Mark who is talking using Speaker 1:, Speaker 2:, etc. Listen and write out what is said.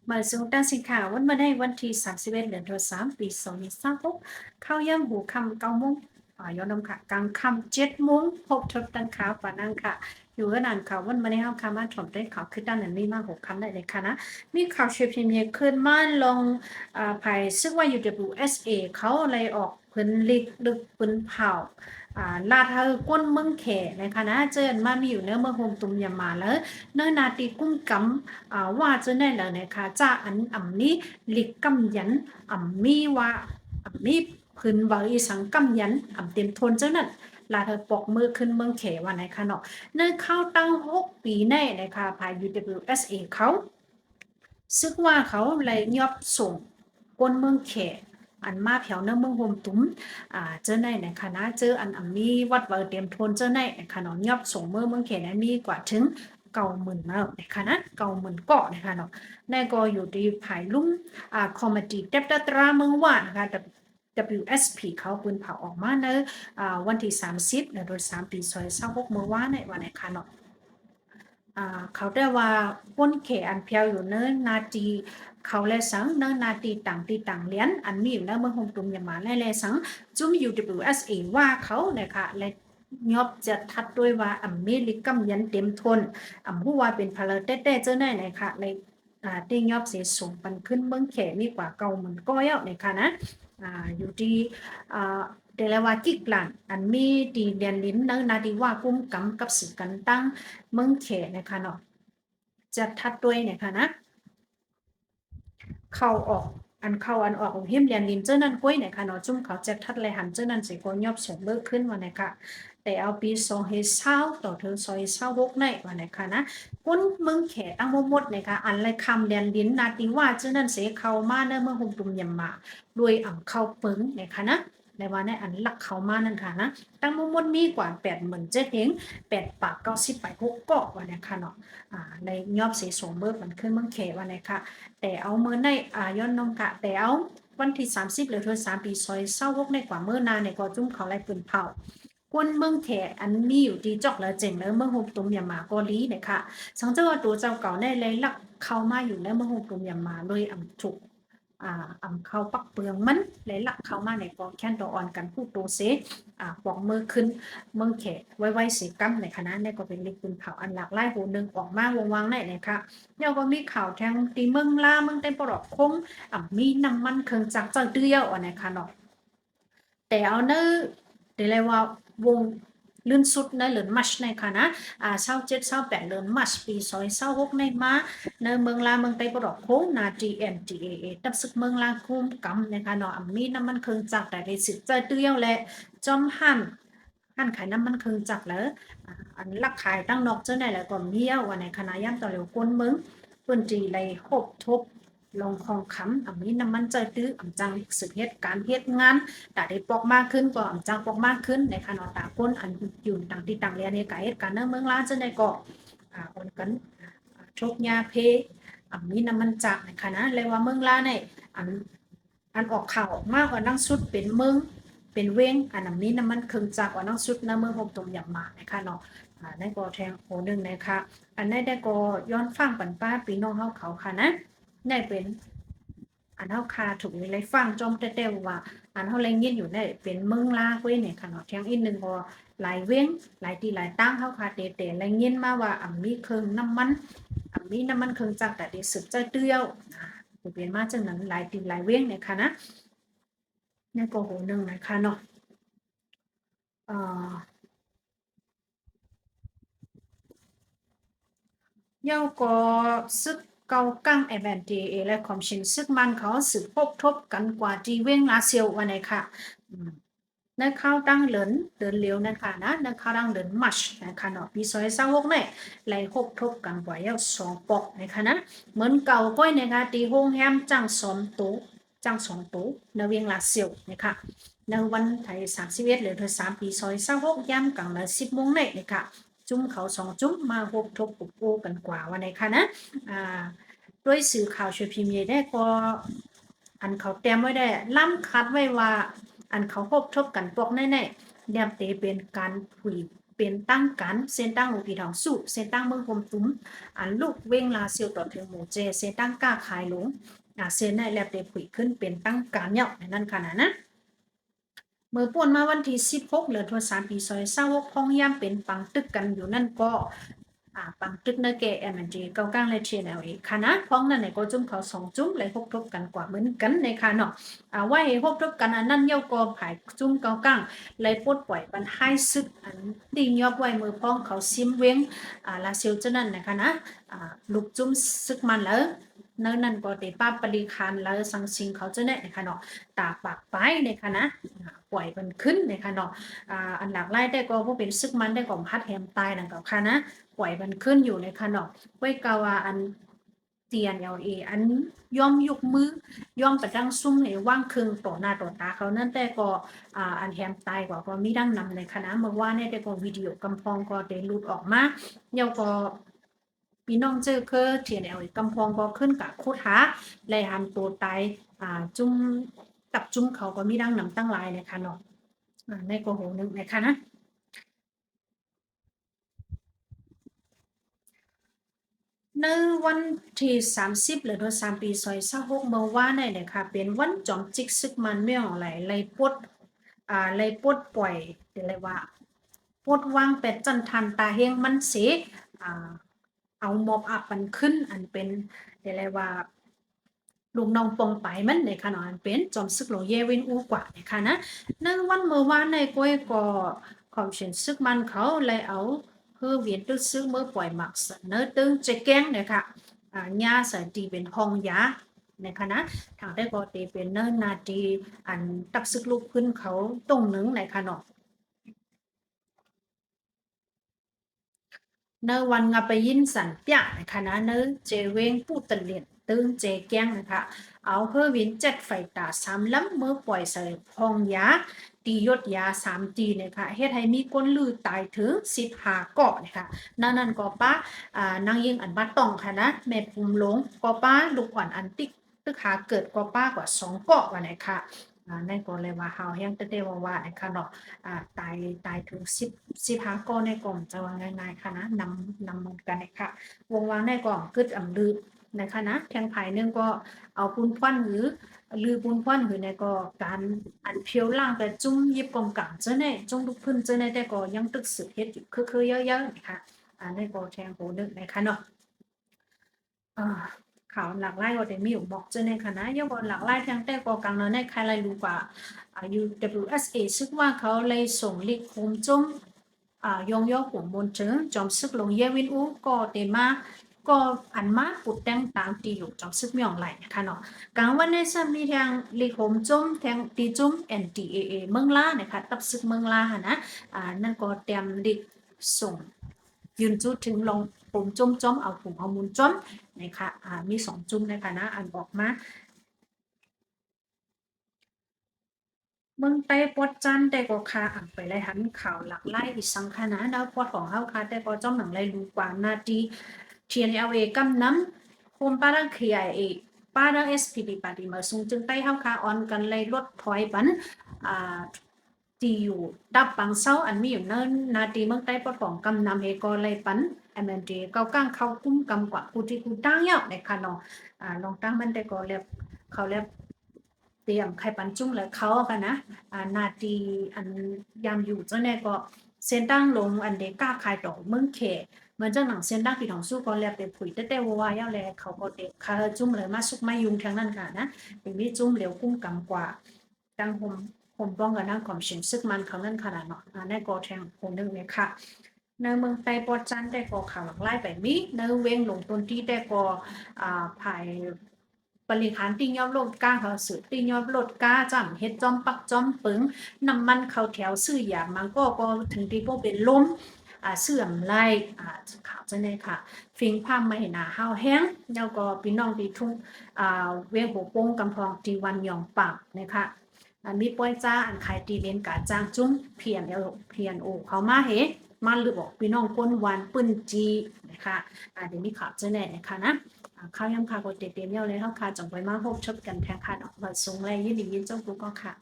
Speaker 1: มาสูงตั้งสินค้าวันมาได้วันที่31เดือนธันวาคมปี2026เข้าย่ำหูคำ9 โมงย้อนนำค่ะกลางค่ำ7 โมงพบทบตั้งข่าวปานังค่ะอยู่ก็นานข่าววันมาได้เฮาคำมาถมได้ข่าวขึ้นด้านนั้นมีมาก6 คำได้เลยค่ะนะมีข่าวเชียร์พรีเมียร์ขึ้นมาลงภายซึ่งว่า UWSA เขาเลยออกเพิ่นลิกดึกเพิ่นเผาลาดเฮอก้นเมืองแขนะคะนะเจอมามีอยู่เนื้อเมืองโฮมตุมยามาแล้วเนื้อนาตีกุ้งกำว่าจะแน่เลยนะคะจ้าอันอ่ำนี้หลิกกำยันอ่ำมีว่าอ่ำมีพื้นว่าอีสังกำยันอ่ำเต็มทนเจ้านั่นลาเธอปอกมือขึ้นเมืองเขว่าไหนคะเนาะเนื่อเข้าตั้ง6 ปีแน่นะคะภาย UWSA เขาซึกว่าเขาเลยยอบส่งก้นเมืองเขอันมาแถวเนื้อเมืองโฮมตุ้มเจ้าในนะคะนะเจออันอ่ำมีวัดว่าเตรียมทนเจ้าในนะคะเนาะยอบส่งเมืองเขนะมีกว่าถึง90,000แล้วนะคะนะ90,000เกาะนะคะเนาะในก็อยู่ที่ภายลุ่มคอมมิตี้เดบตราเมืองว่านะคะ WSP เขาปืนเผาออกมาในวันที่30ในโดย3ปีซอย26เมื่อวานในวันไหนคะเนาะ เขาได้ว่าป้นเขอันเพียวอยู่เนินนาทีเขาแลสังเนินนาทีต่างเลี้ยนอันมีอยู่ในเมืองฮงตุมยามาแลสังจุ่ม UWSA ว่าเขาเนี่ยค่ะและยอบจะทัดด้วยว่าอเมริกัมยันเต็มทนผู้ว่าเป็นพลเต้เจ้าหน้าเนี่ยค่ะในที่ยอบเสียสูงปันขึ้นเมืองเขมีกว่าเก่าเหมือนก้อยเอาเนี่ยค่ะนะอยู่ที่เดลวากิกลันอันมีดีเดียนลิ้นเนินนาทีว่ากุ้มกำกับสื่อกันตั้ง เมืองเขนะคะเนาะจะทัดด้วยนะคะนะเข้าออกอันเข้าอันออกของเฮียมเรียนลินเจ้านั่นก้อยเนี่ยค่ะเนาะจุ่มเขาจะทัดเลยหันเจ้านั่นสิโกยอบส่งเบิกขึ้นวันนี้ค่ะแต่เอาปีสองเฮเศร้าต่อถึงซอยเศร้าบกในวันนี้ค่ะนะก้นเมืองแขตั้งมมดเนี่ยค่ะอันไรคำเรียนลินนาติว่าเจ้านั่นเสียเข้ามาเนเมื่อหุมตุมยำมาด้วยอ่ำเข้าเปิงเนี่ยค่ะนะในวันนี้อันลักเข้ามานั่นค่ะนะตั้งมมดมีกว่า87,000เอง8 ปาก90ไป6เกาะวันนี้ค่ะเนาะในยอบเสียส่งเบิกมันขึ้นเมืองแขวันนี้ค่ะ แต่เอาเมื่อในย้อนนองกะแต่เอาวันที่30หรือเธอ3 ปีซอยเศร้าวกในกว่าเมื่อนานในกอจุ้มเขาไล่ปืนเผากวนเมืองแขอันมีอยู่ดีจอกแล้วเจ๋งแล้วเมืองโฮมตุมยามาก็ลีเนี่ยค่ะสังเจ้าว่าตัวเจ้าเก่าในเลยลักเข้ามาอยู่ในเมืองโฮมตุมยามาโดยอำถูกอำเข้าปักเปลืองมันเลยลักเข้ามาในกองแค้นตัวอ่อนกันผู้โตเสปอกมือขึ้นเมืองแขไว้เสียกัมในคณะนี่ก็เป็นลิกุนเผาอันหลากหลายหูหนึ่งออกมาวงวางในนะคะเนี่ยก็มีข่าวแทงตีเมืองลาเมืองเต็มปลอกคงมีน้ำมันเครื่องจักรเจ้าเดียวอันนะคะเนาะ แต่เอาเนอเดี๋ยวเลยว่าวงลื่นสุดในเหลือนมัชในค่ะนะ27-28เหลือนมัชปี26ในมาในเมืองลาเมืองไต้ปรอกโค้งนา GMTAA ตับซึกเมืองลาคุมกำนะคะเนาะมีน้ำมันเครื่องจักรแต่ได้สิใจเตี้ยวและจอมหั่นขายน้ำมันเครื่องจักรแล้วอันลักขายตั้งนอกเจ้าไหนแล้วก็มีเอาวันในคณะย่ำต่อเหลียวก้นเมืองเปิ้นจีไรคบทบลงคองคำมีน้ำมันใจตื้อจังสึกเหตุการณ์เหตุงาน แต่ได้ปอกมากขึ้นก็จังปอกมากขึ้นในขณะตาคนอันอยู่ต่างที่ต่างเรียนในกายเหตุการณ์เมืองล้านจะได้ก็คนกันชกยาเพมีน้ำมันจักในคณะเลยว่าเมืองล้านในอันอันออกข่าวออกมากกว่านั่งสุดเป็นเมืองเป็นเว้งอันนี้น้ำมันเครื่องจักว่านั่งสุดน้ำเมืองหกตมหยับมานะคะเนาะได้ก็แทงโหนึ่งนะคะอันนี้ได้ก็ย้อนฟังปันป้าปีน้องเขาค่ะนะได้เป็นอันเฮาคาถูกเลยฟังจอมเต้ๆว่า อันเฮาแลงยินอยู่ในเป็นเมืองลาเว้ยเนี่ยค่ะเนาะเทียงอีกนึงก็หลายเว้งหลายที่หลายตั้งเฮาค่ะเตๆแลงยินมาว่ามีเครื่องน้ำมันมีน้ำมันเครื่องจักรแต่ได้สืบใจเตี้ยวเป็นมาจังนั้นหลายที่หลายเว้งเนี่ยค่ะนะนี่ก็โหนึงนะคะเนาะเอ่อย่อก็ซึกเกากั้งแอแวนตีเอและความชินซึกมันเขาสืบพบทบกันกว่าที่เว้งลาเซียววันไหนค่ะ ในข้าวตั้งเหลินเดินเลี้ยวนะคะนะในข้าวตั้งเหลินมัชนะคะเนาะปีซอยเศร้าหกเนี่ยไหลหกทบกันกว่าเยา2 ปอกนะคะนะเหมือนเก่าก้อยนะคะตีโฮงแฮมจังสองตู้ในเวียงลาเซียวนะคะในวันไทย31หรือ3 ปีซอยเศร้าหกย่ำกลางละ10 โมงเนี่ยนะคะจุ่มเขา2 จุ่มมาหกทบปุบโอกันกว่าวันไหนคะนะด้วยสื่อข่าวช่วยพิมพ์ได้ก็อันเขาเตรียมไว้ได้ล่ำคัดไว้ว่า อันเขาพบทบกันปอกแน่ๆเนี่ยเตเป็นการผุย เป็นตั้งกันเส้นตั้งหลวงพี่ทองสุเส้นตั้งเมืองพมตุ้มอันลูกเว้งลาเซียวต่อถึงหมู่เจเส้นตั้งก้าขายหลวงเส้นในแลบเดผุยขึ้นเป็นตั้งการเนี่ยนั่นขนาดนะเมื่อป่วนมาวันที่16เดือนธันวาคมปี2026พ้องย่ำเป็นปังตึกกันอยู่นั่นก็ปังตึกเนเกแอมจีเก้าก้างเลยเชียนเอาเองค่ะนะพ้องนั่นไหนก็จุ่มเขา2 จุ่มเลยพบทบกันกว่าเหมือนกันในค่ะเนาะว่าให้พบทบกันอันนั้นเย้าก็ผายจุ่มเก้าก้างเลยปลดปล่อยปันให้ซึกอันดียอบไว้มือพ้องเขาซิมเว้งลาเซียวเจ้านั่นนะคะนะลูกจุ่มซึกมันแล้วเนั่นก็เตป้าปริคานแล้วสังสิงเขาเจ้าเนี่ยนะคะเนาะตาปากไปเนี่ยค่ะนะปล่อยมันขึ้นเนี่ยค่ะเนาะอันหลากไล่ได้ก็พวกเป็นซึกมันได้ก่อมพัดแหมตายนั่นก็ค่ะนะปล่อยมันขึ้นอยู่ในค่ะเนาะไว้กาว่าอันเตียนเอาเออันย่อมยกมือย่อมประดังซุ่มในว่างครึ่งต่อหน้าต่อตาเขานั่นแต่ก็อันแหมตายกว่าก็มีดังนำในคณะเมื่อว่าเนี่ยได้ก็วิดีโอกำพองก็ได้หลุดออกมาเยาก็พี่น้องเจอคือเทียนเอากำพองก็ขึ้นกับคุดหาและหันตัวตายจุ้มตับจุ้มเขาก็มีดังนำตั้งหลายเลยค่ะเนาะในโกโหนึงนะคะนะในวันที่30หรือว่า3ปี2026เมื่อวานนี่แหละค่ะเป็นวันจอมจิกซึกมันไม่ออกไหลไล่ปดไล่ปดปล่อยเดี๋ยวเลยว่าปดวางเป็ดจันทันตาเฮงมันเสอ่าเอามอบอับมันขึ้นอันเป็นเดี๋ยวเลยว่าลูกน้องปองไปมันในขณะอันเป็นจอมซึกโลเยวินอูกว่านะคะนะในวันเมื่อวานในก้อยก็ความเช่นซึกมันเขาเลยเอาเพื่อเวียนตึกซึกเมื่อปล่อยหมักเสนอตึงเจแก้งเนี่ยค่ะญาสตีเป็นห้องยาในคณะทางได้ก็ตีเป็นเนินนาทีอันตักซึกลูกขึ้นเขาตรงหนึ่งในขณะเนวันงาไปยินสันเปียนะคะนะเนเจเวงปูตะเลียนตึงเจแกงนะคะเอาเพื่อวินเจ็ดไฟตาสามล้ำเมื่อปล่อยใส่พองยาตียศยา3 ตีนะคะเฮ็ดให้มีก้นลือตายถึง15 เกาะนะคะนั่นก็ป้านางยิงอันบัดตองค่ะนะแม่ภูมิหลงก็ป้าลูกอ่อนอันติกตึกหาเกิดก็ป้ากว่า2 เกาะวันไหนค่ะนั่นก็เลยว่าเฮาแห้งเต้ว่านะคะเนาะ ตายถึง10 15 ก้อนในกล่องจะวางง่ายๆค่ะนะนำเหมือนกันนะคะวงวางในกล่องกึดลือนะคะนะแทงไผ่นึงก็เอาปุ้นควันหรือลือปุ้นควันหรือในก็การอันเพียวล่างแต่จุ้มยิบกองกลางเจ้าในจงลุกขึ้นเจ้าในแต่ก็ยังตึกสืบเฮ็ดอยู่คือเยอะๆนะคะในก็แทงโหนึงนะคะเนาะข่าวหลากหลายก็ได้มีอยู่บอกเจอในคณะยังบ่หลากหลายทางแต่ก็กลางเนาะในใครไลรู้กว่าUWSA ซึ่งว่าเขาเลยส่งลิกโฮมจุ้มยองย่อหัวมนถึงจอมซึกลงเยวินอูก็เตมาก็อันมาปุดแดงตามตีอยู่จอมซึกไม่ออกไหลนะคะเนาะกลางวันในซ้ำมีทางลิกโฮมจุ้มทางตีจุ้ม NDAA เมืองลานะคะตับซึกเมืองลาหะนะนั่นก็เตรียมลิกส่งยืนจุดถึงลงผมจุ้มจอมเอาผมเอามุนจอมนะคะมี2 จุ้มนะคะนะอันบอกมาเมืองใต้ปวดจันแต่ก็คาอ่ำไปเลยหันข่าวหลักไล่อีสังคณะดาวปวดของเฮาคาแต่ก็จ้องหนังไรรู้กว่านาทีเทียนเอาเอกำน้ำโฮมปารังเคียเอปารัง SPP ปฏิมาสูงจึงใต้เฮาคาออนกันเลยลดถอยบันอ่าที่อยู่ดับปังเศร้าอันมีอยู่เนินนาทีเมืองใต้ปวดของกำนำเฮก็เลยปัน MND เก้าก้างเข้ากุ้มกำกว่ากูที่กูตั้งเยาะในค่ะเนาะลองตั้งมันแต่ก็เรียบเขาเรียบเตรียมไข่ปันจุ้งแล้วเขากันนะนาทีอันยามอยู่เจ้าเนี่ยก็เส้นตั้งลงอันเดก้าคายดอกเมืองเขเหมือนเจ้าหนังเส้นตั้งปีของสู้ก็เรียบเป็นผุยแต่ว่าเย้าแลเขาก็เด็กคาจุ้มเลยมาสุกมายุงทางนั้นค่ะนะเป็นวิจุ้มเหลียวกุ้งกำกว่าตั้งผมป้องกันนั่งความเฉียงซึกมันเขานั่นขนาดเนาะในกอแทงคนนึงเนี่ยค่ะในเมืองไต้ปอจันแต่ก็ข่าวหลักไล่ไปมีในเวงหลงต้นที่แต่ก็ภายปริหารติ้งยอบโลดก้าเขาสือติ้งยอบโลดก้าจ้ำเฮ็ดจอมปักจอมปึงน้ำมันเขาแถวซื้ออย่างมันก็ถึงที่พวกเป็นล้มเสื่อมไล่ข่าวจะเนี่ยค่ะฟิงพามมาเห็นห้าวแห้งแล้วก็พี่น้องที่ทุ่งเวียงหัวโป้งกำพองทีวันหยองปากนะคะมีป้อยจ้าอันขายตีเลนกาจ้างจุ้มเพียนโอเขามาเฮมาหรือบอกพี่น้องก้นวันปื้นจีนะคะเดี๋ยวมีข่าวจะแน่นะคะนะข้าวยำค่ะกดเต็มๆเยอะเลยเท่าค่ะจังไปมาพบชบกันแทงค่ะออกมาสูงแรงยินดียินเจ้ากูก็ค่ะ